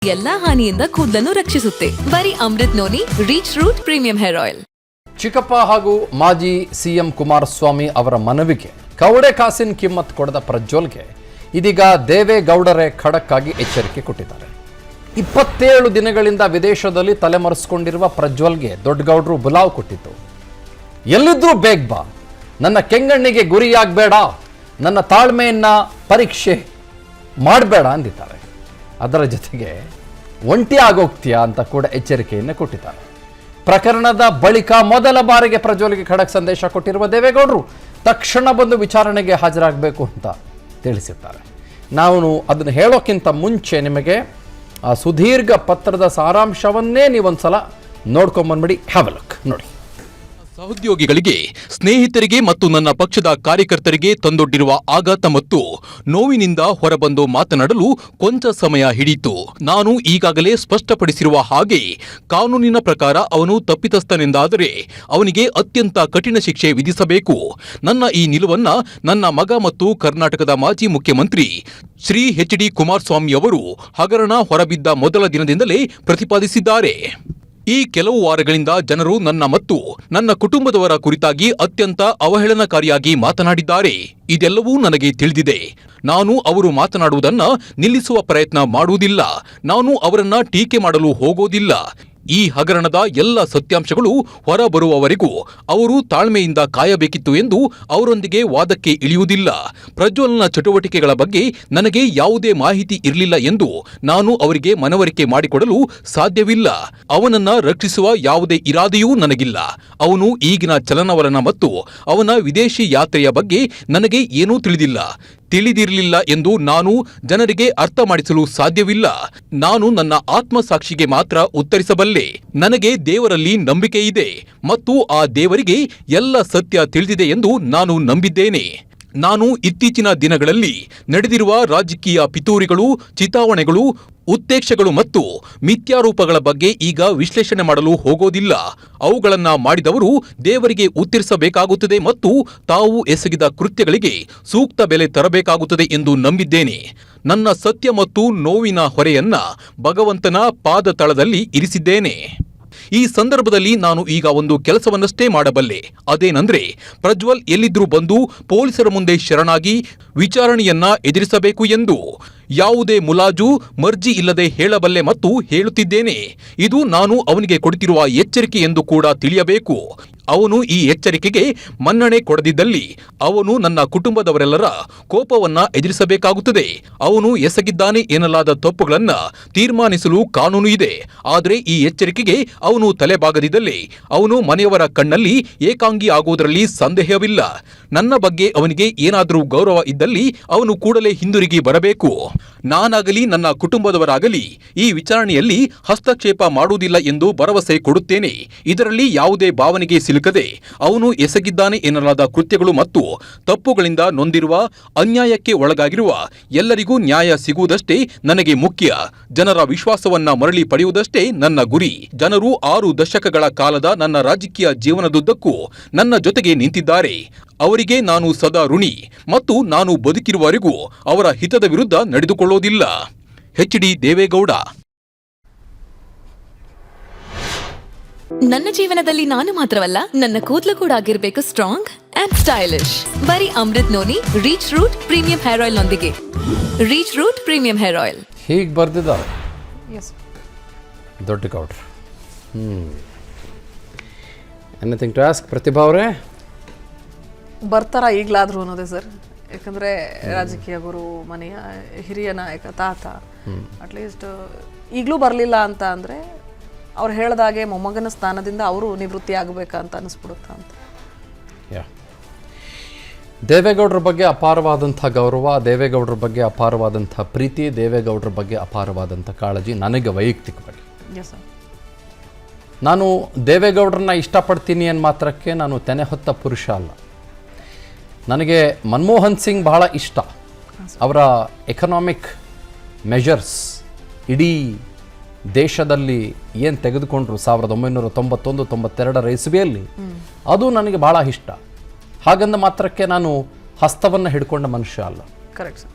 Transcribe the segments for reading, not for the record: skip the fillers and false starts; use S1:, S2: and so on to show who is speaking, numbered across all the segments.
S1: ಎಲ್ಲಾ ಹಾನಿಯಿಂದ ಕೂದಲನ್ನು ರಕ್ಷಿಸುತ್ತೆ. ಬರೀ Amrut noni reach root premium hair oil.
S2: ಚಿಕ್ಕಪ್ಪ ಹಾಗೂ ಮಾಜಿ ಸಿಎಂ ಕುಮಾರಸ್ವಾಮಿ ಅವರ ಮನವಿಗೆ ಕವಡೆ ಕಾಸಿನ ಕಿಮ್ಮತ್ ಕೊಡದ ಪ್ರಜ್ವಲ್ಗೆ ಇದೀಗ ದೇವೇಗೌಡರೇ ಖಡಕ್ ಆಗಿ ಎಚ್ಚರಿಕೆ ಕೊಟ್ಟಿದ್ದಾರೆ. 27 ದಿನಗಳಿಂದ ವಿದೇಶದಲ್ಲಿ ತಲೆಮರೆಸಿಕೊಂಡಿರುವ ಪ್ರಜ್ವಲ್ಗೆ ದೊಡ್ಡಗೌಡರು ಬುಲಾವ್ ಕೊಟ್ಟಿತ್ತು. ಎಲ್ಲಿದ್ರೂ ಬೇಗ ಬಾ, ನನ್ನ ಕೆಂಗಣ್ಣಿಗೆ ಗುರಿಯಾಗಬೇಡ, ನನ್ನ ತಾಳ್ಮೆಯನ್ನ ಪರೀಕ್ಷೆ ಮಾಡಬೇಡ ಅಂದಿದ್ದಾರೆ. ಅದರ ಜೊತೆಗೆ ಒಂಟಿ ಆಗೋಗ್ತೀಯಾ ಅಂತ ಕೂಡ ಎಚ್ಚರಿಕೆಯನ್ನು ಕೊಟ್ಟಿದ್ದಾರೆ. ಪ್ರಕರಣದ ಬಳಿಕ ಮೊದಲ ಬಾರಿಗೆ ಪ್ರಜ್ವಲ್ಗೆ ಖಡಕ್ ಸಂದೇಶ ಕೊಟ್ಟಿರುವ ದೇವೇಗೌಡರು ತಕ್ಷಣ ಬಂದು ವಿಚಾರಣೆಗೆ ಹಾಜರಾಗಬೇಕು ಅಂತ ತಿಳಿಸಿದ್ದಾರೆ. ನಾನು ಅದನ್ನು ಹೇಳೋಕ್ಕಿಂತ ಮುಂಚೆ ನಿಮಗೆ ಆ ಸುದೀರ್ಘ ಪತ್ರದ ಸಾರಾಂಶವನ್ನೇ ನೀವೊಂದ್ಸಲ ನೋಡ್ಕೊಂಬಂದ್ಬಿಡಿ. ಹ್ಯಾವ್ ಅ ಲುಕ್ ನೋಡಿ.
S3: ಸಹೋದ್ಯೋಗಿಗಳಿಗೆ, ಸ್ನೇಹಿತರಿಗೆ ಮತ್ತು ನನ್ನ ಪಕ್ಷದ ಕಾರ್ಯಕರ್ತರಿಗೆ ತಂದೊಡ್ಡಿರುವ ಆಘಾತ ಮತ್ತು ನೋವಿನಿಂದ ಹೊರಬಂದು ಮಾತನಾಡಲು ಕೊಂಚ ಸಮಯ ಹಿಡಿಯಿತು. ನಾನು ಈಗಾಗಲೇ ಸ್ಪಷ್ಟಪಡಿಸಿರುವ ಹಾಗೆ ಕಾನೂನಿನ ಪ್ರಕಾರ ಅವನು ತಪ್ಪಿತಸ್ಥನೆಂದಾದರೆ ಅವನಿಗೆ ಅತ್ಯಂತ ಕಠಿಣ ಶಿಕ್ಷೆ ವಿಧಿಸಬೇಕು. ನನ್ನ ಈ ನಿಲುವನ್ನ ನನ್ನ ಮಗ ಮತ್ತು ಕರ್ನಾಟಕದ ಮಾಜಿ ಮುಖ್ಯಮಂತ್ರಿ ಶ್ರೀ ಎಚ್.ಡಿ. ಕುಮಾರಸ್ವಾಮಿ ಅವರು ಹಗರಣ ಹೊರಬಿದ್ದ ಮೊದಲ ದಿನದಿಂದಲೇ ಪ್ರತಿಪಾದಿಸಿದ್ದಾರೆ. ಈ ಕೆಲವು ವಾರಗಳಿಂದ ಜನರು ನನ್ನ ಮತ್ತು ನನ್ನ ಕುಟುಂಬದವರ ಕುರಿತಾಗಿ ಅತ್ಯಂತ ಅವಹೇಳನಕಾರಿಯಾಗಿ ಮಾತನಾಡಿದ್ದಾರೆ. ಇದೆಲ್ಲವೂ ನನಗೆ ತಿಳಿದಿದೆ. ನಾನು ಅವರು ಮಾತನಾಡುವುದನ್ನ ನಿಲ್ಲಿಸುವ ಪ್ರಯತ್ನ ಮಾಡುವುದಿಲ್ಲ. ನಾನು ಅವರನ್ನ ಟೀಕೆ ಮಾಡಲು ಹೋಗೋದಿಲ್ಲ. ಈ ಹಗರಣದ ಎಲ್ಲ ಸತ್ಯಾಂಶಗಳು ಹೊರಬರುವವರೆಗೂ ಅವರು ತಾಳ್ಮೆಯಿಂದ ಕಾಯಬೇಕಿತ್ತು ಎಂದು ಅವರೊಂದಿಗೆ ವಾದಕ್ಕೆ ಇಳಿಯುವುದಿಲ್ಲ. ಪ್ರಜ್ವಲ್ನ ಚಟುವಟಿಕೆಗಳ ಬಗ್ಗೆ ನನಗೆ ಯಾವುದೇ ಮಾಹಿತಿ ಇರಲಿಲ್ಲ ಎಂದು ನಾನು ಅವರಿಗೆ ಮನವರಿಕೆ ಮಾಡಿಕೊಡಲು ಸಾಧ್ಯವಿಲ್ಲ. ಅವನನ್ನ ರಕ್ಷಿಸುವ ಯಾವುದೇ ಇರಾದೆಯೂ ನನಗಿಲ್ಲ. ಅವನು ಈಗಿನ ಚಲನವಲನ ಮತ್ತು ಅವನ ವಿದೇಶಿ ಯಾತ್ರೆಯ ಬಗ್ಗೆ ನನಗೆ ಏನೂ ತಿಳಿದಿರಲಿಲ್ಲ ಎಂದು ನಾನು ಜನರಿಗೆ ಅರ್ಥ ಮಾಡಿಸಲು ಸಾಧ್ಯವಿಲ್ಲ. ನಾನು ನನ್ನ ಆತ್ಮಸಾಕ್ಷಿಗೆ ಮಾತ್ರ ಉತ್ತರಿಸಬಲ್ಲೆ. ನನಗೆ ದೇವರಲ್ಲಿ ನಂಬಿಕೆ ಇದೆ ಮತ್ತು ಆ ದೇವರಿಗೆ ಎಲ್ಲ ಸತ್ಯ ತಿಳಿದಿದೆ ಎಂದು ನಾನು ನಂಬಿದ್ದೇನೆ. ನಾನು ಇತ್ತೀಚಿನ ದಿನಗಳಲ್ಲಿ ನಡೆದಿರುವ ರಾಜಕೀಯ ಪಿತೂರಿಗಳು, ಚಿತಾವಣೆಗಳು, ಉತ್ತೇಕ್ಷಗಳು ಮತ್ತು ಮಿಥ್ಯಾರೂಪಗಳ ಬಗ್ಗೆ ಈಗ ವಿಶ್ಲೇಷಣೆ ಮಾಡಲು ಹೋಗೋದಿಲ್ಲ. ಅವುಗಳನ್ನ ಮಾಡಿದವರು ದೇವರಿಗೆ ಉತ್ತರಿಸಬೇಕಾಗುತ್ತದೆ ಮತ್ತು ತಾವು ಎಸಗಿದ ಕೃತ್ಯಗಳಿಗೆ ಸೂಕ್ತ ಬೆಲೆ ತರಬೇಕಾಗುತ್ತದೆ ಎಂದು ನಂಬಿದ್ದೇನೆ. ನನ್ನ ಸತ್ಯ ಮತ್ತು ನೋವಿನ ಹೊರೆಯನ್ನ ಭಗವಂತನ ಪಾದ ತಳದಲ್ಲಿ ಇರಿಸಿದ್ದೇನೆ. ಈ ಸಂದರ್ಭದಲ್ಲಿ ನಾನು ಈಗ ಒಂದು ಕೆಲಸವನ್ನಷ್ಟೇ ಮಾಡಬಲ್ಲೆ. ಅದೇನೆಂದ್ರೆ ಪ್ರಜ್ವಲ್ ಎಲ್ಲಿದ್ರೂ ಬಂದು ಪೊಲೀಸರ ಮುಂದೆ ಶರಣಾಗಿ ವಿಚಾರಣೆಯನ್ನ ಎದುರಿಸಬೇಕು ಎಂದು ಯಾವುದೇ ಮುಲಾಜು ಮರ್ಜಿ ಇಲ್ಲದೆ ಹೇಳಬಲ್ಲೆ ಮತ್ತು ಹೇಳುತ್ತಿದ್ದೇನೆ. ಇದು ನಾನು ಅವನಿಗೆ ಕೊಡುತ್ತಿರುವ ಎಚ್ಚರಿಕೆ ಎಂದು ಕೂಡ ತಿಳಿಯಬೇಕು. ಅವನು ಈ ಎಚ್ಚರಿಕೆಗೆ ಮನ್ನಣೆ ಕೊಡದಿದ್ದಲ್ಲಿ ಅವನು ನನ್ನ ಕುಟುಂಬದವರೆಲ್ಲರ ಕೋಪವನ್ನ ಎದುರಿಸಬೇಕಾಗುತ್ತದೆ. ಅವನು ಎಸಗಿದ್ದಾನೆ ಎನ್ನಲಾದ ತಪ್ಪುಗಳನ್ನ ತೀರ್ಮಾನಿಸಲು ಕಾನೂನು ಇದೆ. ಆದರೆ ಈ ಎಚ್ಚರಿಕೆಗೆ ಅವನು ತಲೆಬಾಗದಿದ್ದಲ್ಲಿ ಅವನು ಮನೆಯವರ ಕಣ್ಣಲ್ಲಿ ಏಕಾಂಗಿ ಆಗುವುದರಲ್ಲಿ ಸಂದೇಹವಿಲ್ಲ. ನನ್ನ ಬಗ್ಗೆ ಅವನಿಗೆ ಏನಾದರೂ ಗೌರವ ಇದ್ದಲ್ಲಿ ಅವನು ಕೂಡಲೇ ಹಿಂದಿರುಗಿ ಬರಬೇಕು. ನಾನಾಗಲಿ ನನ್ನ ಕುಟುಂಬದವರಾಗಲಿ ಈ ವಿಚಾರಣೆಯಲ್ಲಿ ಹಸ್ತಕ್ಷೇಪ ಮಾಡುವುದಿಲ್ಲ ಎಂದು ಭರವಸೆ ಕೊಡುತ್ತೇನೆ. ಇದರಲ್ಲಿ ಯಾವುದೇ ಭಾವನೆಗೆ ಸಿಲುಕದೆ ಅವನು ಎಸಗಿದ್ದಾನೆ ಎನ್ನಲಾದ ಕೃತ್ಯಗಳು ಮತ್ತು ತಪ್ಪುಗಳಿಂದ ನೊಂದಿರುವ, ಅನ್ಯಾಯಕ್ಕೆ ಒಳಗಾಗಿರುವ ಎಲ್ಲರಿಗೂ ನ್ಯಾಯ ಸಿಗುವುದಷ್ಟೇ ನನಗೆ ಮುಖ್ಯ. ಜನರ ವಿಶ್ವಾಸವನ್ನ ಮರಳಿ ಪಡೆಯುವುದಷ್ಟೇ ನನ್ನ ಗುರಿ. ಜನರು 6 ದಶಕಗಳ ಕಾಲದ ನನ್ನ ರಾಜಕೀಯ ಜೀವನದುದ್ದಕ್ಕೂ ನನ್ನ ಜೊತೆಗೆ ನಿಂತಿದ್ದಾರೆ. ಅವರಿಗೆ ನಾನು ಸದಾ ಋಣಿ ಮತ್ತು ನಾನು ಬದುಕಿರುವವರೆಗೂ ಅವರ ಹಿತದ ವಿರುದ್ಧ ನಡೆದುಕೊಳ್ಳೋದಿಲ್ಲ. ಎಚ್.ಡಿ. ದೇವೇಗೌಡ.
S1: ನನ್ನ ಜೀವನದಲ್ಲಿ ನಾನು ಮಾತ್ರವಲ್ಲ, ನನ್ನ ಕೂದಲು ಕೂಡ ಆಗಿರ್ಬೇಕು ಸ್ಟ್ರಾಂಗ್ ಅಂಡ್ ಸ್ಟೈಲಿಶ್. ಬರೀ Amrut noni reach root premium hair oil ನೊಂದಿಗೆ. Reach root premium hair oil.
S2: ಹೀಗೆ ಬರ್ದಿದ್ದಾರೆ ದೊಡ್ಡಗೌಡ್ರು. ಎನಿಥಿಂಗ್ ಟು ಆಸ್ಕ್ ಪ್ರತಿಭಾ ಅವರೇ?
S4: ಬರ್ತಾರ ಈಗಲಾದರೂ ಅನ್ನೋದೇ ಸರ್. ಯಾಕಂದರೆ ರಾಜಕೀಯ ಗುರು, ಮನೆಯ ಹಿರಿಯ ನಾಯಕ, ತಾತ, ಅಟ್ಲೀಸ್ಟ್ ಈಗಲೂ ಬರಲಿಲ್ಲ ಅಂತ ಅಂದರೆ ಅವ್ರು ಹೇಳ್ದಾಗೆ ಮೊಮ್ಮಗನ ಸ್ಥಾನದಿಂದ ಅವರು ನಿವೃತ್ತಿ ಆಗಬೇಕಂತ ಅನಿಸ್ಬಿಡುತ್ತ ಅಂತ.
S2: ದೇವೇಗೌಡರ ಬಗ್ಗೆ ಅಪಾರವಾದಂಥ ಗೌರವ, ದೇವೇಗೌಡರ ಬಗ್ಗೆ ಅಪಾರವಾದಂಥ ಪ್ರೀತಿ, ದೇವೇಗೌಡರ ಬಗ್ಗೆ ಅಪಾರವಾದಂಥ ಕಾಳಜಿ ನನಗೆ ವೈಯಕ್ತಿಕವಾಗಿ. ನಾನು ದೇವೇಗೌಡರನ್ನ ಇಷ್ಟಪಡ್ತೀನಿ ಅನ್ನೋ ಮಾತ್ರಕ್ಕೆ ನಾನು ತೆನೆ ಹೊತ್ತ ಪುರುಷ ಅಲ್ಲ. ನನಗೆ ಮನಮೋಹನ್ ಸಿಂಗ್ ಬಹಳ ಇಷ್ಟ. ಅವರ ಎಕನಾಮಿಕ್ ಮೆಷರ್ಸ್ ಇಡೀ ದೇಶದಲ್ಲಿ ಏನು ತೆಗೆದುಕೊಂಡ್ರು 1991-92 ಇಸವಿಯಲ್ಲಿ, ಅದು ನನಗೆ ಬಹಳ ಇಷ್ಟ. ಹಾಗಂದ ಮಾತ್ರಕ್ಕೆ ನಾನು ಹಸ್ತವನ್ನು ಹಿಡ್ಕೊಂಡ ಮನುಷ್ಯ ಅಲ್ಲ.
S4: ಕರೆಕ್ಟ್.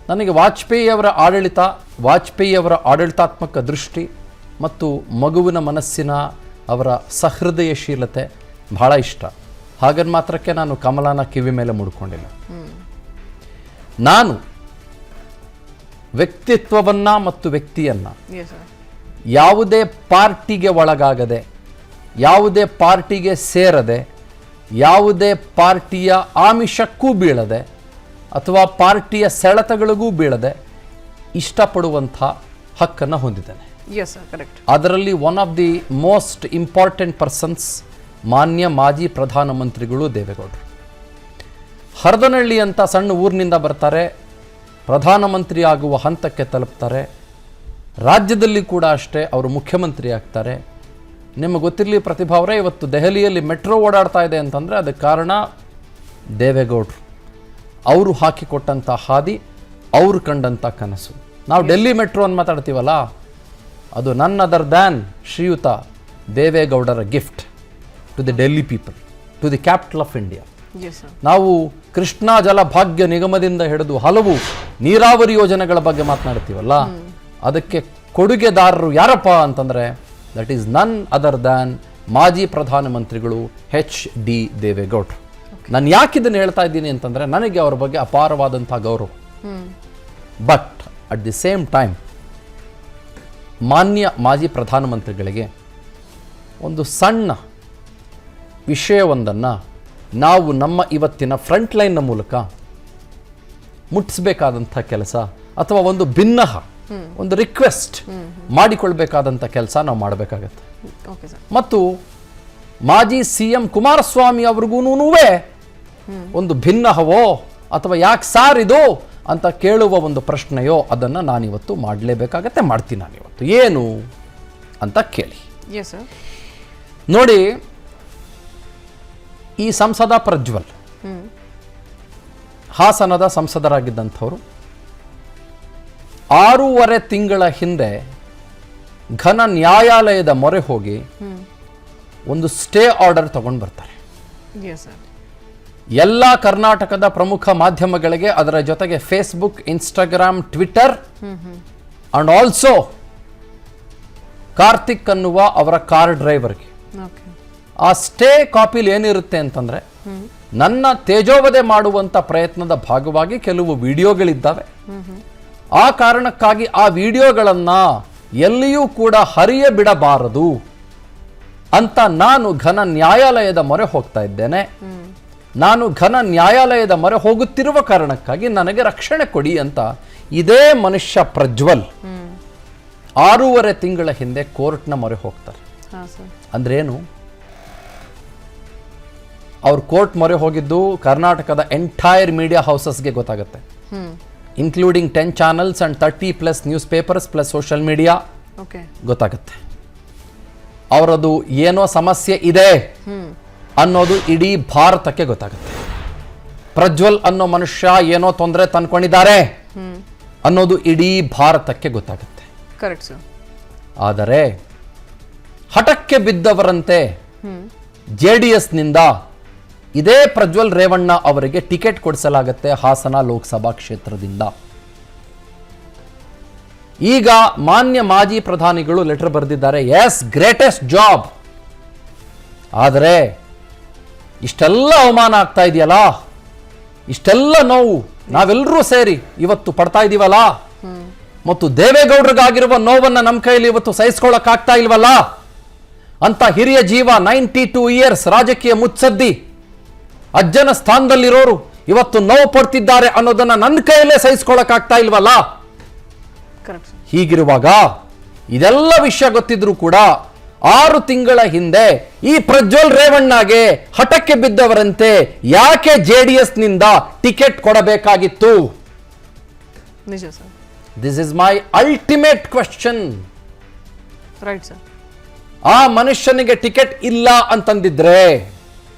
S2: ನನಗೆ ವಾಜಪೇಯಿಯವರ ಆಡಳಿತಾತ್ಮಕ ದೃಷ್ಟಿ ಮತ್ತು ಮಗುವಿನ ಮನಸ್ಸಿನ ಅವರ ಸಹೃದಯಶೀಲತೆ ಬಹಳ ಇಷ್ಟ. ಹಾಗನ್ ಮಾತ್ರಕ್ಕೆ ನಾನು ಕಮಲನ ಕಿವಿ ಮೇಲೆ ಮುಡ್ಕೊಂಡಿಲ್ಲ. ನಾನು ವ್ಯಕ್ತಿತ್ವವನ್ನ ಮತ್ತು ವ್ಯಕ್ತಿಯನ್ನ
S4: Yes, sir.
S2: ಯಾವುದೇ ಪಾರ್ಟಿಗೆ ಒಳಗಾಗದೆ, ಯಾವುದೇ ಪಾರ್ಟಿಗೆ ಸೇರದೆ, ಯಾವುದೇ ಪಾರ್ಟಿಯ ಆಮಿಷಕ್ಕೂ ಬೀಳದೆ ಅಥವಾ ಪಾರ್ಟಿಯ ಸೆಳೆತಗಳಿಗೂ ಬೀಳದೆ ಇಷ್ಟಪಡುವಂಥ ಹಕ್ಕನ್ನು ಹೊಂದಿದ್ದೇನೆ.
S4: Yes, sir. Correct.
S2: ಅದರಲ್ಲಿ one of the most important persons ಮಾನ್ಯ ಮಾಜಿ ಪ್ರಧಾನಮಂತ್ರಿಗಳು ದೇವೇಗೌಡರು. ಹರದನಹಳ್ಳಿ ಅಂತ ಸಣ್ಣ ಊರಿನಿಂದ ಬರ್ತಾರೆ, ಪ್ರಧಾನಮಂತ್ರಿ ಆಗುವ ಹಂತಕ್ಕೆ ತಲುಪ್ತಾರೆ. ರಾಜ್ಯದಲ್ಲಿ ಕೂಡ ಅಷ್ಟೇ ಅವರು ಮುಖ್ಯಮಂತ್ರಿ ಆಗ್ತಾರೆ. ನಿಮಗೆ ಗೊತ್ತಿರಲಿ ಪ್ರತಿಭಾ ಅವರೇ, ಇವತ್ತು ದೆಹಲಿಯಲ್ಲಿ ಮೆಟ್ರೋ ಓಡಾಡ್ತಾ ಇದೆ ಅಂತಂದರೆ ಅದಕ್ಕೆ ಕಾರಣ ದೇವೇಗೌಡರು. ಅವರು ಹಾಕಿಕೊಟ್ಟಂಥ ಹಾದಿ, ಅವರು ಕಂಡಂಥ ಕನಸು. ನಾವು ಡೆಲ್ಲಿ ಮೆಟ್ರೋ ಅಂತ ಮಾತಾಡ್ತೀವಲ್ಲ, ಅದು ನನ್ ಅದರ್ ದ್ಯಾನ್ ಶ್ರೀಯುತ ದೇವೇಗೌಡರ gift to the Delhi people, to the capital of India.
S4: Yes, sir.
S2: ನಾವು ಕೃಷ್ಣಾ ಜಲ ಭಾಗ್ಯ ನಿಗಮದಿಂದ ಹಿಡಿದು ಹಲವು ನೀರಾವರಿ ಯೋಜನೆಗಳ ಬಗ್ಗೆ ಮಾತನಾಡ್ತೀವಲ್ಲ, ಅದಕ್ಕೆ ಕೊಡುಗೆದಾರರು ಯಾರಪ್ಪ ಅಂತಂದರೆ ದಟ್ ಈಸ್ ನನ್ ಅದರ್ ದ್ಯಾನ್ ಮಾಜಿ ಪ್ರಧಾನಮಂತ್ರಿಗಳು HD ದೇವೇಗೌಡರು. ನಾನು ಯಾಕಿದನ್ನು ಹೇಳ್ತಾ ಇದ್ದೀನಿ ಅಂತಂದರೆ ನನಗೆ ಅವರ ಬಗ್ಗೆ ಅಪಾರವಾದಂಥ ಗೌರವ. But at the same time ಮಾನ್ಯ ಮಾಜಿ ಪ್ರಧಾನಮಂತ್ರಿಗಳಿಗೆ ಒಂದು ಸಣ್ಣ ವಿಷಯವೊಂದನ್ನು ನಾವು ನಮ್ಮ ಇವತ್ತಿನ ಫ್ರಂಟ್ ಲೈನ್ನ ಮೂಲಕ ಮುಟ್ಟಿಸಬೇಕಾದಂಥ ಕೆಲಸ ಅಥವಾ ಒಂದು ಭಿನ್ನಹ ಒಂದು ರಿಕ್ವೆಸ್ಟ್ ಮಾಡಿಕೊಳ್ಬೇಕಾದಂಥ ಕೆಲಸ ನಾವು ಮಾಡಬೇಕಾಗತ್ತೆ.
S4: Okay, sir.
S2: ಮತ್ತು ಮಾಜಿ CM ಕುಮಾರಸ್ವಾಮಿ ಅವ್ರಿಗೂ ಒಂದು ಭಿನ್ನಹವೋ ಅಥವಾ ಯಾಕೆ ಸಾರ್ ಇದು ಅಂತ ಕೇಳುವ ಒಂದು ಪ್ರಶ್ನೆಯೋ ಅದನ್ನು ನಾನಿವತ್ತು ಮಾಡಲೇಬೇಕಾಗತ್ತೆ, ಮಾಡ್ತೀನಿ ನಾನಿವತ್ತು. ಏನು ಅಂತ ಕೇಳಿ.
S4: Yes, sir.
S2: ನೋಡಿ, ಈ ಸಂಸದ ಪ್ರಜ್ವಲ್ ಹಾಸನದ ಸಂಸದರಾಗಿದ್ದಂಥವರು 6.5 ತಿಂಗಳ ಹಿಂದೆ ಘನ ನ್ಯಾಯಾಲಯದ ಮೊರೆ ಹೋಗಿ ಒಂದು ಸ್ಟೇ ಆರ್ಡರ್ ತಗೊಂಡು ಬರ್ತಾರೆ.
S4: Yes, sir.
S2: ಎಲ್ಲ ಕರ್ನಾಟಕದ ಪ್ರಮುಖ ಮಾಧ್ಯಮಗಳಿಗೆ, ಅದರ ಜೊತೆಗೆ Facebook, Instagram, Twitter and also Karthik ಅನ್ನುವ ಅವರ ಕಾರ್ ಡ್ರೈವರ್ಗೆ
S4: Okay.
S2: ಆ ಸ್ಟೇ ಕಾಪಿಲಿ ಏನಿರುತ್ತೆ ಅಂತಂದ್ರೆ, ನನ್ನ ತೇಜೋವಧೆ ಮಾಡುವಂತ ಪ್ರಯತ್ನದ ಭಾಗವಾಗಿ ಕೆಲವು ವಿಡಿಯೋಗಳಿದ್ದಾವೆ. ಆ ಕಾರಣಕ್ಕಾಗಿ ಆ ವಿಡಿಯೋಗಳನ್ನ ಎಲ್ಲಿಯೂ ಕೂಡ ಹರಿಯ ಬಿಡಬಾರದು ಅಂತ ನಾನು ಘನ ನ್ಯಾಯಾಲಯದ ಮೊರೆ ಹೋಗ್ತಾ ಇದ್ದೇನೆ. ನಾನು ಘನ ನ್ಯಾಯಾಲಯದ ಮೊರೆ ಹೋಗುತ್ತಿರುವ ಕಾರಣಕ್ಕಾಗಿ ನನಗೆ ರಕ್ಷಣೆ ಕೊಡಿ ಅಂತ ಇದೇ ಮನುಷ್ಯ ಪ್ರಜ್ವಲ್ 6.5 ತಿಂಗಳ ಹಿಂದೆ ಕೋರ್ಟ್ನ ಮೊರೆ ಹೋಗ್ತಾರೆ.
S4: sir.
S2: ಅಂದ್ರೇನು? ಅವ್ರು ಕೋರ್ಟ್ ಮೊರೆ ಹೋಗಿದ್ದು ಕರ್ನಾಟಕದ ಎಂಟೈರ್ ಮೀಡಿಯಾ ಹೌಸಸ್ಗೆ ಗೊತ್ತಾಗುತ್ತೆ, including 10 channels and 30+ news papers plus social media
S4: Okay.
S2: ಗೊತ್ತಾಗುತ್ತೆ. ಅವರದು ಏನೋ ಸಮಸ್ಯೆ ಇದೆ ಅನ್ನೋದು ಇಡೀ ಭಾರತಕ್ಕೆ ಗೊತ್ತಾಗುತ್ತೆ. ಪ್ರಜ್ವಲ್ ಅನ್ನೋ ಮನುಷ್ಯ ಏನೋ ತೊಂದರೆ ತಂದ್ಕೊಂಡಿದ್ದಾರೆ ಅನ್ನೋದು ಇಡೀ ಭಾರತಕ್ಕೆ ಗೊತ್ತಾಗುತ್ತೆ.
S4: Correct, sir.
S2: ಆದರೆ ಹಠಕ್ಕೆ ಬಿದ್ದವರಂತೆ JDSನಿಂದ ಇದೇ ಪ್ರಜ್ವಲ್ ರೇವಣ್ಣ ಅವರಿಗೆ ಟಿಕೆಟ್ ಕೊಡಿಸಲಾಗುತ್ತೆ ಹಾಸನ ಲೋಕಸಭಾ ಕ್ಷೇತ್ರದಿಂದ. ಈಗ ಮಾನ್ಯ ಮಾಜಿ ಪ್ರಧಾನಿಗಳು ಲೆಟರ್ ಬರೆದಿದ್ದಾರೆ, ಎಸ್ ಗ್ರೇಟೆಸ್ಟ್ ಜಾಬ್. ಆದರೆ ಇಷ್ಟೆಲ್ಲ ಅವಮಾನ ಆಗ್ತಾ ಇದೆಯಲ್ಲ, ಇಷ್ಟೆಲ್ಲ ನೋವು ನಾವೆಲ್ಲರೂ ಸೇರಿ ಇವತ್ತು ಪಡ್ತಾ ಇದೀವಲ್ಲ, ಮತ್ತು ದೇವೇಗೌಡರಿಗಾಗಿರುವ ನೋವನ್ನು ನಮ್ಮ ಕೈಯಲ್ಲಿ ಇವತ್ತು ಸಹಿಸ್ಕೊಳ್ಳೋಕ್ಕಾಗ್ತಾ ಇಲ್ವಲ್ಲ ಅಂತ ಹಿರಿಯ ಜೀವ 92 ಇಯರ್ಸ್ ರಾಜಕೀಯ ಮುತ್ಸದ್ದಿ ಅಜ್ಜನ ಸ್ಥಾನದಲ್ಲಿರೋರು ಇವತ್ತು ನೋವು ಪಡ್ತಿದ್ದಾರೆ ಅನ್ನೋದನ್ನ ನನ್ನ ಕೈಯಲ್ಲೇ ಸಹಿಸ್ಕೊಳ್ಳೋಕ್ಕಾಗ್ತಾ ಇಲ್ವಲ್ಲ.
S4: Correct, sir.
S2: ಹೀಗಿರುವಾಗ ಇದೆಲ್ಲ ವಿಷಯ ಗೊತ್ತಿದ್ರು ಕೂಡ 6 ತಿಂಗಳ ಹಿಂದೆ ಈ ಪ್ರಜ್ವಲ್ ರೇವಣ್ಣಗೆ ಹಠಕ್ಕೆ ಬಿದ್ದವರಂತೆ ಯಾಕೆ JDSನಿಂದ ಟಿಕೆಟ್ ಕೊಡಬೇಕಾಗಿತ್ತು?
S4: ನಿಜ sir.
S2: This is my ultimate question.
S4: Right sir.
S2: ಆ ಮನುಷ್ಯನಿಗೆ ಟಿಕೆಟ್ ಇಲ್ಲ ಅಂತಂದಿದ್ರೆ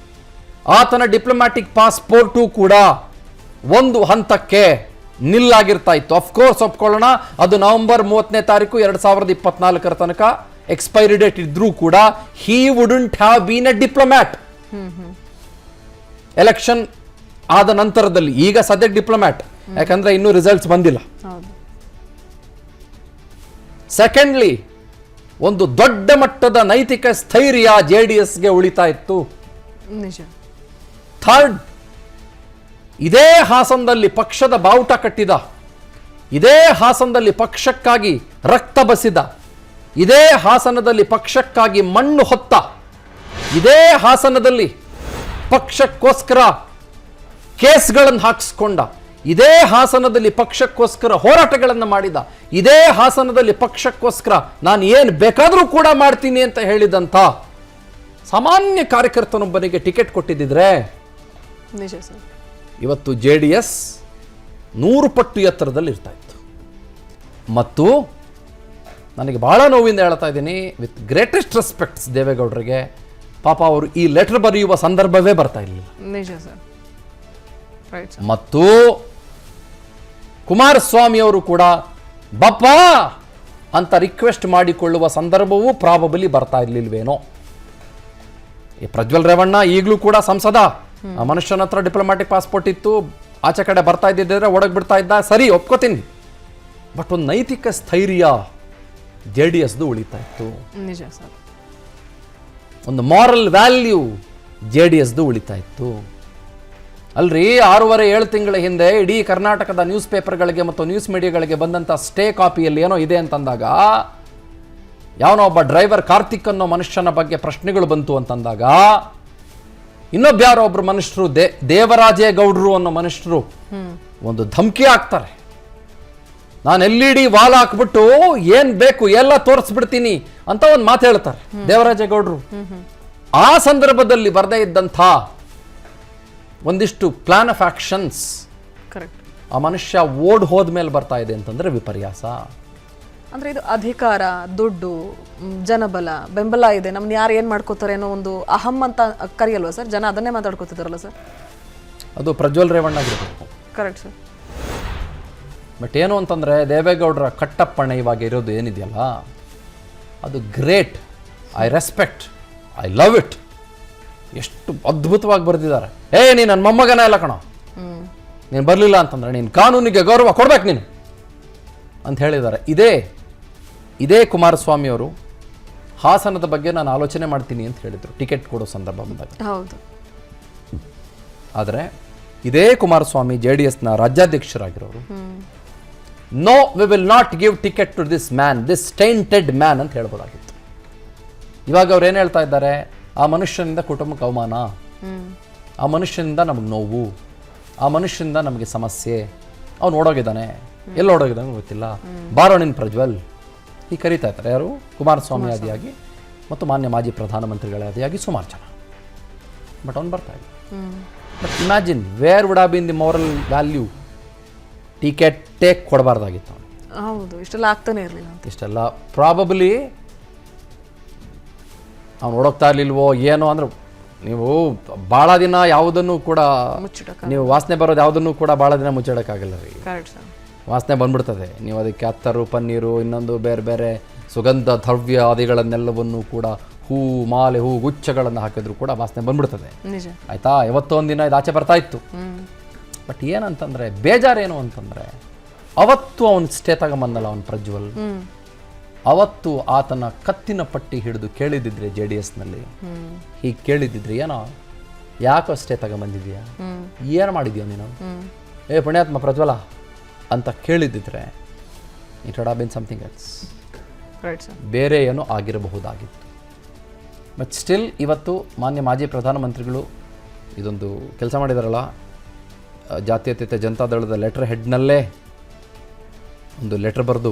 S2: ಆತನ ಡಿಪ್ಲೊಮ್ಯಾಟಿಕ್ ಪಾಸ್ಪೋರ್ಟು ಕೂಡ ಒಂದು ಹಂತಕ್ಕೆ ನಿಲ್ಲಾಗಿರ್ತಾ ಇತ್ತು. ಅಫ್ಕೋರ್ಸ್ ಒಪ್ಕೊಳ್ಳೋಣ, ಅದು ನವೆಂಬರ್ 30ನೇ ತಾರೀಕು 2024 ತನಕ ಎಕ್ಸ್ಪೈರಿ ಡೇಟ್ ಇದ್ರೂ ಕೂಡ he wouldn't have been a diplomat. Election ಆದ ನಂತರದಲ್ಲಿ, ಈಗ ಸದ್ಯಕ್ಕೆ ಡಿಪ್ಲೊಮ್ಯಾಟ್, ಯಾಕಂದ್ರೆ ಇನ್ನೂ ರಿಸಲ್ಟ್ಸ್ ಬಂದಿಲ್ಲ.
S4: ಹೌದು.
S2: ಸೆಕೆಂಡ್ಲಿ, ಒಂದು ದೊಡ್ಡ ಮಟ್ಟದ ನೈತಿಕ ಸ್ಥೈರ್ಯ JDSಗೆ ಉಳಿತಾ ಇತ್ತು.
S4: ನಿಜ.
S2: ಥರ್ಡ್, ಇದೇ ಹಾಸನದಲ್ಲಿ ಪಕ್ಷದ ಬಾವುಟ ಕಟ್ಟಿದ, ಇದೇ ಹಾಸನದಲ್ಲಿ ಪಕ್ಷಕ್ಕಾಗಿ ರಕ್ತ ಬಸಿದ, ಇದೇ ಹಾಸನದಲ್ಲಿ ಪಕ್ಷಕ್ಕಾಗಿ ಮಣ್ಣು ಹೊತ್ತ, ಇದೇ ಹಾಸನದಲ್ಲಿ ಪಕ್ಷಕ್ಕೋಸ್ಕರ ಕೇಸ್ಗಳನ್ನು ಹಾಕಿಸ್ಕೊಂಡ, ಇದೇ ಹಾಸನದಲ್ಲಿ ಪಕ್ಷಕ್ಕೋಸ್ಕರ ಹೋರಾಟಗಳನ್ನು ಮಾಡಿದ, ಇದೇ ಹಾಸನದಲ್ಲಿ ಪಕ್ಷಕ್ಕೋಸ್ಕರ ನಾನು ಏನು ಬೇಕಾದರೂ ಕೂಡ ಮಾಡ್ತೀನಿ ಅಂತ ಹೇಳಿದಂಥ ಸಾಮಾನ್ಯ ಕಾರ್ಯಕರ್ತನೊಬ್ಬನಿಗೆ ಟಿಕೆಟ್ ಕೊಟ್ಟಿದ್ದಿದ್ರೆ
S4: ನಿಜ ಸರ್,
S2: ಇವತ್ತು JDS 100 ಪಟ್ಟು ಎತ್ತರದಲ್ಲಿ ಇರ್ತಾ ಇತ್ತು. ಮತ್ತು ನನಗೆ ಬಹಳ ನೋವಿಂದ ಹೇಳ್ತಾ ಇದ್ದೀನಿ, ವಿತ್ ಗ್ರೇಟೆಸ್ಟ್ ರೆಸ್ಪೆಕ್ಟ್ಸ್ ದೇವೇಗೌಡರಿಗೆ, ಪಾಪ ಅವರು ಈ ಲೆಟರ್ ಬರೆಯುವ ಸಂದರ್ಭವೇ ಬರ್ತಾ ಇರಲಿಲ್ಲ.
S4: ನಿಜ ಸರ್. Right sir.
S2: ಮತ್ತು ಕುಮಾರಸ್ವಾಮಿ ಅವರು ಕೂಡ ಬಪ್ಪ ಅಂತ ರಿಕ್ವೆಸ್ಟ್ ಮಾಡಿಕೊಳ್ಳುವ ಸಂದರ್ಭವೂ ಪ್ರಾಬಬಲಿ ಬರ್ತಾ ಇರಲಿಲ್ವೇನೋ. ಈ ಪ್ರಜ್ವಲ್ ರೇವಣ್ಣ ಈಗಲೂ ಕೂಡ ಸಂಸದ, ಆ ಮನುಷ್ಯನ ಹತ್ರ ಡಿಪ್ಲೊಮ್ಯಾಟಿಕ್ ಪಾಸ್ಪೋರ್ಟ್ ಇತ್ತು, ಆಚೆ ಕಡೆ ಬರ್ತಾ ಇದ್ದಿದ್ರೆ ಒಳಗೆ ಬಿಡ್ತಾ ಇದ್ದ, ಸರಿ ಒಪ್ಕೋತೀನಿ. ಬಟ್ ಒಂದು ನೈತಿಕ ಸ್ಥೈರ್ಯ JDSದು ಉಳಿತಾ ಇತ್ತು.
S4: ನಿಜ ಸರ್.
S2: ಒಂದು ಮಾರಲ್ ವ್ಯಾಲ್ಯೂ JDSದು ಉಳಿತಾ ಇತ್ತು. ಅಲ್ರಿ, 6.5-7 ತಿಂಗಳ ಹಿಂದೆ ಇಡೀ ಕರ್ನಾಟಕದ ನ್ಯೂಸ್ ಪೇಪರ್ಗಳಿಗೆ ಮತ್ತು ನ್ಯೂಸ್ ಮೀಡಿಯಾಗಳಿಗೆ ಬಂದಂಥ ಸ್ಟೇ ಕಾಪಿಯಲ್ಲಿ ಏನೋ ಇದೆ ಅಂತಂದಾಗ, ಯಾವನೋ ಒಬ್ಬ ಡ್ರೈವರ್ ಕಾರ್ತಿಕ್ ಅನ್ನೋ ಮನುಷ್ಯನ ಬಗ್ಗೆ ಪ್ರಶ್ನೆಗಳು ಬಂತು ಅಂತಂದಾಗ, ಇನ್ನೊಬ್ಬ ಯಾರೋ ಒಬ್ರು ಮನುಷ್ಯರು ದೇವರಾಜೇಗೌಡರು ಅನ್ನೋ ಮನುಷ್ಯರು ಒಂದು ಧಮಕಿ ಹಾಕ್ತಾರೆ. ನಾನು LED ವಾಲ್ ಹಾಕ್ಬಿಟ್ಟು ಏನ್ ಬೇಕು ಎಲ್ಲ ತೋರಿಸ್ಬಿಡ್ತೀನಿ ಅಂತ ಒಂದು ಮಾತು ಹೇಳ್ತಾರೆ ದೇವರಾಜೇಗೌಡರು. ಆ ಸಂದರ್ಭದಲ್ಲಿ ಬರದೇ ಇದ್ದಂಥ ಒಂದಿಷ್ಟು ಪ್ಲಾನ್ ಆಫ್ ಆಕ್ಷನ್ಸ್
S4: ಕರೆಕ್ಟ್
S2: ಆ ಮನುಷ್ಯ ಓಡ್ ಹೋದ್ಮೇಲೆ ಬರ್ತಾ ಇದೆ ಅಂತಂದ್ರೆ ವಿಪರ್ಯಾಸ.
S4: ಅಂದ್ರೆ ಇದು ಅಧಿಕಾರ, ದುಡ್ಡು, ಜನಬಲ, ಬೆಂಬಲ ಇದೆ, ನಮ್ನ ಯಾರು ಏನ್ ಮಾಡ್ಕೋತಾರೆ ಅನ್ನೋ ಒಂದು ಅಹಂ ಅಂತ ಕರಿಯಲ್ವಾ ಸರ್? ಜನ ಅದನ್ನೇ ಮಾತಾಡ್ಕೋತಿದಾರಲ್ಲ ಸರ್?
S2: ಅದು ಪ್ರಜ್ವಲ್ ರೇವಣ್ಣ ಆಗಿರ್ಬೇಕು.
S4: Correct sir.
S2: ಬಟ್ ಏನು ಅಂತಂದ್ರೆ ದೇವೇಗೌಡರ ಕಟ್ಟಪ್ಪಣೆ ಇವಾಗ ಇರೋದು ಏನಿದೆಯಲ್ಲ, ಅದು great. I respect, I love it. ಎಷ್ಟು ಅದ್ಭುತವಾಗಿ ಬರೆದಿದ್ದಾರೆ. ನೀನು ನನ್ನ ಮೊಮ್ಮಗನ ಇಲ್ಲ ಕಣೋ, ನೀನು ಬರಲಿಲ್ಲ ಅಂತಂದ್ರೆ ನೀನು ಕಾನೂನಿಗೆ ಗೌರವ ಕೊಡ್ಬೇಕು ನೀನು ಅಂತ ಹೇಳಿದ್ದಾರೆ. ಇದೇ ಕುಮಾರಸ್ವಾಮಿ ಅವರು ಹಾಸನದ ಬಗ್ಗೆ ನಾನು ಆಲೋಚನೆ ಮಾಡ್ತೀನಿ ಅಂತ ಹೇಳಿದರು ಟಿಕೆಟ್ ಕೊಡೋ ಸಂದರ್ಭ ಬಂದಾಗ.
S4: ಹೌದು.
S2: ಆದರೆ ಇದೇ ಕುಮಾರಸ್ವಾಮಿ JDSನ ರಾಜ್ಯಾಧ್ಯಕ್ಷರಾಗಿರೋರು, no we will not give ticket to this man, this tainted man ಅಂತ ಹೇಳ್ಬೋದಾಗಿತ್ತು. ಇವಾಗ ಅವ್ರು ಏನು ಹೇಳ್ತಾ ಇದ್ದಾರೆ, ಆ ಮನುಷ್ಯನಿಂದ ಕುಟುಂಬಕ್ಕೆ ಅವಮಾನ, ಆ ಮನುಷ್ಯನಿಂದ ನಮಗೆ ನೋವು, ಆ ಮನುಷ್ಯನಿಂದ ನಮಗೆ ಸಮಸ್ಯೆ, ಅವ್ನು ಓಡೋಗಿದ್ದಾನೆ, ಎಲ್ಲ ಓಡೋಗಿದ್ದಾನೆ ಗೊತ್ತಿಲ್ಲ, ಬಾರೋ ನಿನ್ ಪ್ರಜ್ವಲ್ ಹೀಗೆ ಕರೀತಾ ಇರ್ತಾರೆ. ಯಾರು? ಕುಮಾರಸ್ವಾಮಿ ಆದಿಯಾಗಿ ಮತ್ತು ಮಾನ್ಯ ಮಾಜಿ ಪ್ರಧಾನಮಂತ್ರಿಗಳ ಆದಿಯಾಗಿ ಸುಮಾರು ಜನ. ಬಟ್ ಅವ್ನು ಬರ್ತಾ ಇಲ್ಲ. But imagine where would have been the moral value. ಟಿಕೆಟ್ಟೇ ಕೊಡಬಾರ್ದಾಗಿತ್ತು.
S4: ಹೌದು, ಇಷ್ಟೆಲ್ಲ ಆಗ್ತಾನೆ ಇರಲಿಲ್ಲ ಅಂತ.
S2: ಇಷ್ಟೆಲ್ಲ ಪ್ರಾಬಬ್ಲಿ ಅವ್ನು ಓಡೋಗ್ತಾ ಇರ್ಲಿಲ್ವೋ ಏನೋ. ಅಂದ್ರೆ ನೀವು ಭಾಳ ದಿನ ಯಾವುದನ್ನು ಕೂಡ ನೀವು ವಾಸನೆ ಬರೋದು ಯಾವುದನ್ನು ಕೂಡ ಭಾಳ ದಿನ ಮುಚ್ಚಿಡೋಕ್ಕಾಗಲ್ಲ ರೀ. ವಾಸನೆ ಬಂದ್ಬಿಡ್ತದೆ. ನೀವು ಅದಕ್ಕೆ ಅತ್ತರು, ಪನ್ನೀರು, ಇನ್ನೊಂದು ಬೇರೆ ಬೇರೆ ಸುಗಂಧ ದ್ರವ್ಯ ಆದಿಗಳನ್ನೆಲ್ಲವನ್ನು ಕೂಡ ಹೂ ಮಾಲೆ, ಹೂ ಗುಚ್ಛಗಳನ್ನು ಹಾಕಿದ್ರು ಕೂಡ ವಾಸನೆ ಬಂದ್ಬಿಡ್ತದೆ. ಆಯ್ತಾ? ಯಾವತ್ತೋ ಒಂದಿನ ಇದು ಆಚೆ ಬರ್ತಾ ಇತ್ತು. ಬಟ್ ಏನಂತಂದ್ರೆ ಬೇಜಾರೇನು ಅಂತಂದ್ರೆ, ಅವತ್ತು ಅವನು ಸ್ಟೇ ತಗೊಂಬಂದಲ್ಲ ಅವನು ಪ್ರಜ್ವಲ್, ಅವತ್ತು ಆತನ ಕತ್ತಿನ ಪಟ್ಟಿ ಹಿಡಿದು ಕೇಳಿದಿದ್ರೆ JDSನಲ್ಲಿ, ಹೀಗೆ ಕೇಳಿದಿದ್ರೆ, ಏನೋ ಯಾಕೋ ಸ್ಟೇ ತಗೊಂಬಂದಿದ್ಯಾ, ಏನು ಮಾಡಿದ್ಯೋ ನೀನು, ಪುಣ್ಯಾತ್ಮ ಪ್ರಜ್ವಲ ಅಂತ ಕೇಳಿದಿದ್ರೆ, it would have been something else. ಬೇರೆ ಏನೋ ಆಗಿರಬಹುದಾಗಿತ್ತು. ಬಟ್ ಸ್ಟಿಲ್ ಇವತ್ತು ಮಾನ್ಯ ಮಾಜಿ ಪ್ರಧಾನಮಂತ್ರಿಗಳು ಇದೊಂದು ಕೆಲಸ ಮಾಡಿದಾರಲ್ಲ, ಜಾತ್ಯತೀತ ಜನತಾದಳದ ಲೆಟರ್ ಹೆಡ್ನಲ್ಲೇ ಒಂದು ಲೆಟರ್ ಬರೆದು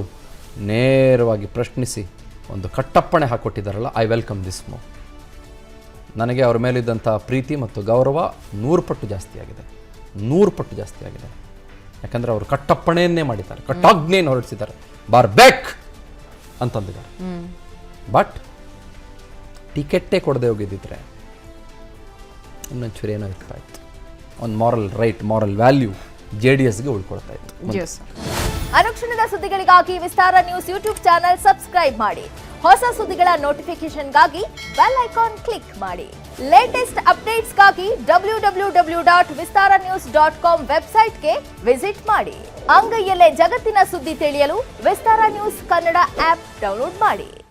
S2: ನೇರವಾಗಿ ಪ್ರಶ್ನಿಸಿ ಒಂದು ಕಟ್ಟಪ್ಪಣೆ ಹಾಕ್ಕೊಟ್ಟಿದ್ದಾರಲ್ಲ, ಐ ವೆಲ್ಕಮ್ ದಿಸ್ ಮೂವ್. ನನಗೆ ಅವ್ರ ಮೇಲಿದ್ದಂಥ ಪ್ರೀತಿ ಮತ್ತು ಗೌರವ 100 ಪಟ್ಟು ಜಾಸ್ತಿ ಆಗಿದೆ, 100 ಪಟ್ಟು ಜಾಸ್ತಿ ಆಗಿದೆ. ಯಾಕಂದರೆ ಅವರು ಕಟ್ಟಪ್ಪಣೆಯನ್ನೇ ಮಾಡಿದ್ದಾರೆ, ಕಟ್ಟಾಜ್ಞೆಯನ್ನು ಹೊರಡಿಸಿದ್ದಾರೆ, ಬಾರ್ಬೇಕ್ ಅಂತಂದಿದ್ದಾರೆ. ಬಟ್ ಟಿಕೆಟ್ಟೇ ಕೊಡದೆ ಹೋಗಿದ್ದಿದ್ರೆ ಇನ್ನೊಂಚೂರು ಏನೋ ಇರ್ತಾ ಇತ್ತು. ಒಂದು ಮಾರಲ್ ರೈಟ್, ಮಾರಲ್ ವ್ಯಾಲ್ಯೂ JDSಗೆ ಉಳ್ಕೊಳ್ತಾ ಇತ್ತು.
S5: ಅನುಕ್ಷಣದ ಸುದ್ದಿಗಳಿಗಾಗಿ ವಿಸ್ತಾರ ನ್ಯೂಸ್ ಯೂಟ್ಯೂಬ್ ಚಾನೆಲ್ ಸಬ್ಸ್ಕ್ರೈಬ್ ಮಾಡಿ. ಹೊಸ ಸುದ್ದಿಗಳ ನೋಟಿಫಿಕೇಶನ್ಗಾಗಿ ಬೆಲ್ ಐಕಾನ್ ಕ್ಲಿಕ್ ಮಾಡಿ. ಲೇಟೆಸ್ಟ್ ಅಪ್ಡೇಟ್ಸ್ಗಾಗಿ www.vistaranews.com ವೆಬ್ಸೈಟ್ಗೆ ವಿಸಿಟ್ ಮಾಡಿ. ಅಂಗೈಯಲ್ಲೇ ಜಗತ್ತಿನ ಸುದ್ದಿ ತಿಳಿಯಲು ವಿಸ್ತಾರ ನ್ಯೂಸ್ ಕನ್ನಡ ಆಪ್ ಡೌನ್ಲೋಡ್ ಮಾಡಿ.